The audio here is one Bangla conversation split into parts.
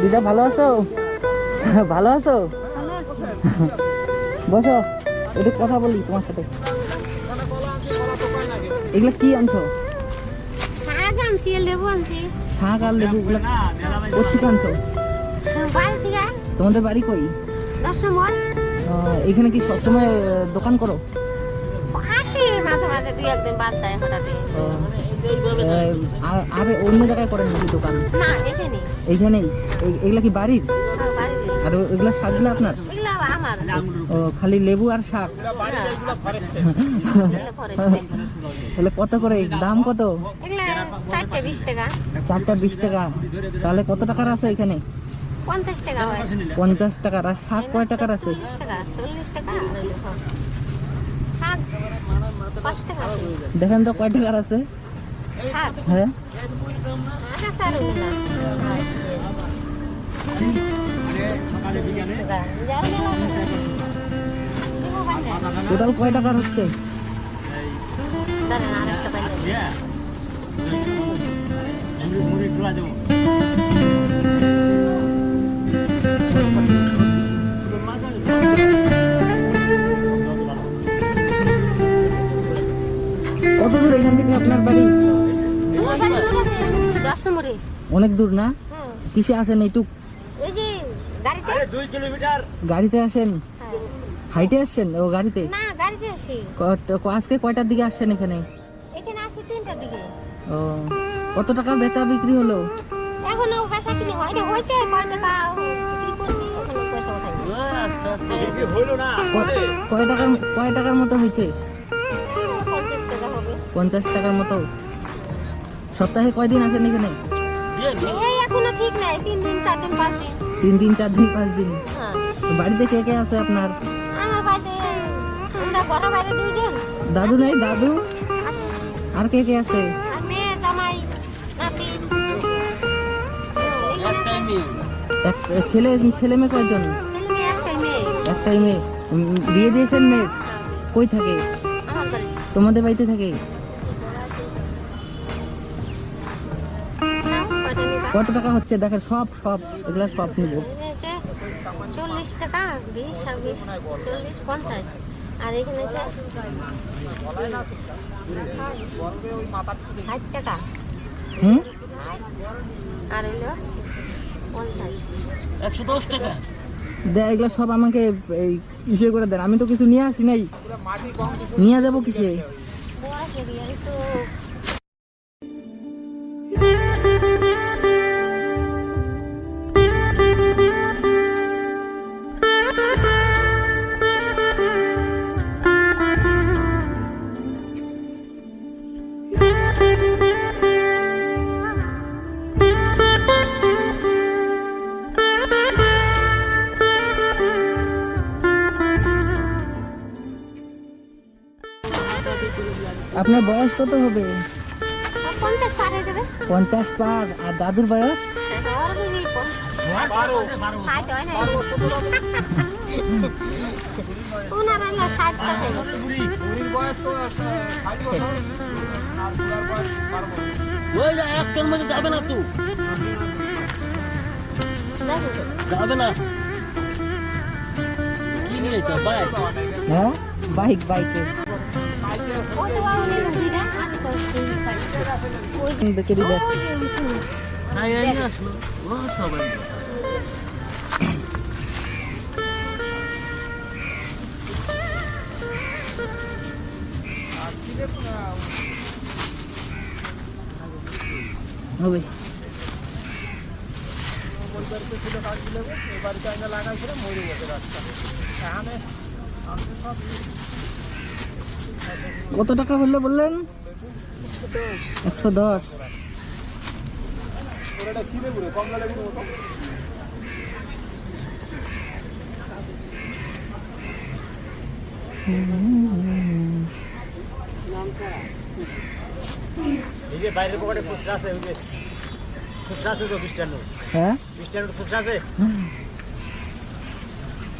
দিদা ভালো আছো? ভালো আছো? বসো, একটু কথা বলি তোমার সাথে। এগুলা কি আনছো? শাক আনছি, লেবু আনছি। শাক আর লেবু গুলা কোথেকে আনছো? বাড়ি থেকে। তোমাদের বাড়ি কই? 10 নম্বর। এখানে কি সবসময় দোকান করো? আসি মাঝে মাঝে, দুই একদিন বাদ যায় হঠাৎ। আর অন্য জায়গায় করেন নাকি দোকান? না, এখানে। এইখানেই? এগুলা কি বাড়ির? বাড়িতে। আর এগুলা শাকগুলো আপনার? এগুলা আমার। ও, খালি লেবু আর শাক? তাহলে কত করে দাম? কত? এগুলা 4টা 20 টাকা। 4টা 20 টাকা। তাহলে কত টাকার আছে এখানে? 50 টাকা হয়। 50 টাকার। আর শাক কয় টাকার আছে? 40 টাকা, 40 টাকা। শাক 5 টাকা। দেখেন তো কয় টাকার আছে? শাক। হ্যাঁ, আচ্ছা স্যার, ওগুলা। টোটাল কয় টাকার হচ্ছে? দাঁড়ান, আরেকটা পাইলে। কত দূর এখান থেকে আপনার বাড়ি? 10 নম্বরে। অনেক দূর না? কিসে আসেন এইটুক? ওই যে গাড়িতে। 2 কিলোমিটার। গাড়িতে আসেন? হাইটে আসছেন? ও, গাড়িতে। না, গাড়িতে আসি। আজকে কয়টার দিকে আসছেন এখানে? এখানে আসি 3টার দিকে। ও, কত টাকা বেচা বিক্রি হলো? এখনো বেচা কিনি হয়নি, হয়েছে কয় টাকা বিক্রি করছি, এখনো পয়সা ওঠাইনি। আস্তে আস্তে বিক্রি হইলো না। কয় টাকার মতো হয়েছে? 50 টাকা হবে। 50 টাকার মতো। সপ্তাহে কয়দিন আসেন এখানে? এই এখনো ঠিক নাই, 3 দিন 4 দিন 5 দিন। 3 দিন 4 দিন 5 দিন। হ্যাঁ, বাড়িতে কে কে আছে আপনার? আমার বাড়িতে আমরা বড় বাইরে 2 জন। দাদু নেই? দাদু আছে। আর কে কে আছে? আর মেয়ে, জামাই, নাতি। একটাই মেয়ে। ছেলে মেয়ে কয়জন? ছেলে মেয়ে একটাই মেয়ে। একটাই মেয়ে। বিয়ে দিয়েছেন মেয়ে? কই থাকে? আমার বাড়ি। তোমাদের বাড়িতে থাকে? নাও, কয়টা নিবা? কত টাকা হচ্ছে দেখেন? সব এগুলা সব নিব। এই যে 40 টাকা, 20, 26, 40, 50। আর এখানে আছে 60 টাকা। হুম, আর হইলো 50। 110 টাকা। এগুলা সব আমাকে এই ইসে করে দেন। আমি তো কিছু নিয়ে আসি নাই। নিয়ে যাবো কিসে? বড় কেরিয়ার তো। আপনার বয়স কত হবে? 50 পার হয়ে যাবে। 50 পার। আর দাদুর বয়স? ওর বিবি 60 হয় না। ওনার হলো 60 টাকা। ওই যে একটার মধ্যে যাবে না তো। যাবে না। কি নিয়েছো ভাই? হ্যাঁ, বাইকে। ওই তো উনি নদীটা। দেখে দিবে। তাই আনি আসলো। ও সবাই। হবে। কত টাকা হলো বললেন? 110। এই যে বাইরের পকেটে খুচরা আছে, ওই যে খুচরা আছে তো 20 টাকার নোট। হ্যাঁ, 20 টাকার নোট খুচরা আছে।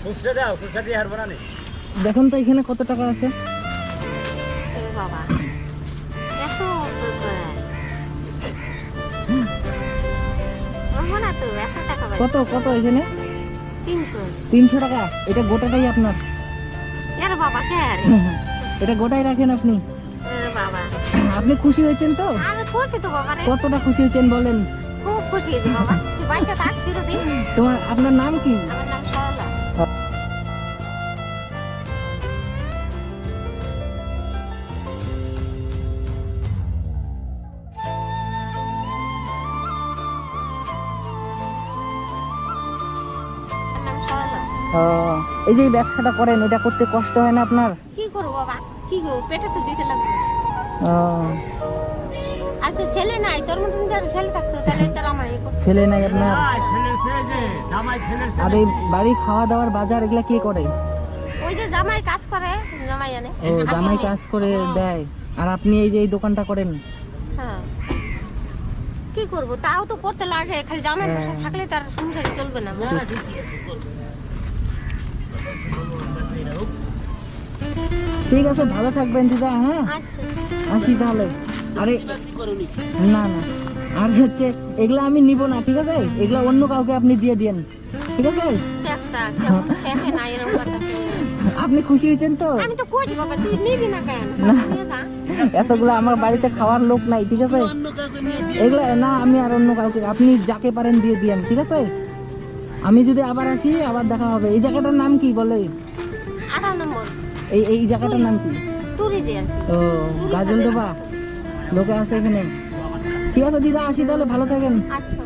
খুচরা দাও, খুচরা দিয়ে হারবো না। দেখুন তো এখানে কত টাকা আছে? বাবা এত না তো 100 টাকা কত কত এখানে? 300। 300 টাকা। এটা গোটাটাই আপনার? এর বাবা কে আরে? এটা গোটাই রাখেন আপনি? এর বাবা। আপনি খুশি হয়েছেন তো? আমি খুশি তো বাবা রে। কতটা খুশি হয়েছেন বলেন? খুব খুশি হয়েছি বাবা। তুই বাইচা থাক চিরদিন। আপনার নাম কি? আমার নাম সরলা। আমার নাম সরলা। এই যে এই ব্যবসাটা করেন, এটা করতে কষ্ট হয় না আপনার? কি করবো বাবা? কি গো পেটে তো দিতে লাগবে। আহ, আর তো ছেলে নাই, তোর মতন যার ছেলে থাকতো তাহলে তার আমার এই করতো। ছেলে নাই আপনার? ছেলে যে জামাই ছেলের আর এই বাড়ি খাওয়া দাওয়ার বাজার এগুলা কে করে? ওই যে জামাই কাজ করে, জামাই আনে। ও, জামাই কাজ করে দেয়। আর আপনি এই যে এই দোকানটা করেন? হ্যাঁ। কি করবো, তাও তো করতে লাগে, খালি জামাই হ্যাঁ। বসে থাকলে তার সংসার চলবে না। ঠিক আছে, ভালো থাকবেন দিদা। হ্যাঁ, আচ্ছা আসি তাহলে। আরে না না, আর হচ্ছে এগুলা আমি নিব না, ঠিক আছে? এগুলা অন্য কাউকে আপনি দিয়ে দিয়েন, ঠিক আছে? দেখছা কেমন ঠেকে না এরকম কথা। আপনি খুশি হয়েছেন তো? আমি তো কইছি বাবা, তুই নিবি না কেন? না। নিয়ে যা। এতগুলো আমার বাড়িতে খাওয়ার লোক নাই, ঠিক আছে? এগুলা না, আমি আর অন্য কাউকে, আপনি যাকে পারেন দিয়ে দিয়েন, ঠিক আছে? আমি যদি আবার আসি, আবার দেখা হবে। এই জায়গাটার নাম কি বলে? 18 নম্বর এই জায়গাটার নাম কি? ট্যুরিজম। ও, গাজলডোবা। লোকে আছে এখানে। ঠিক আছে দিদা, আসি তাহলে, ভালো থাকেন। আচ্ছা।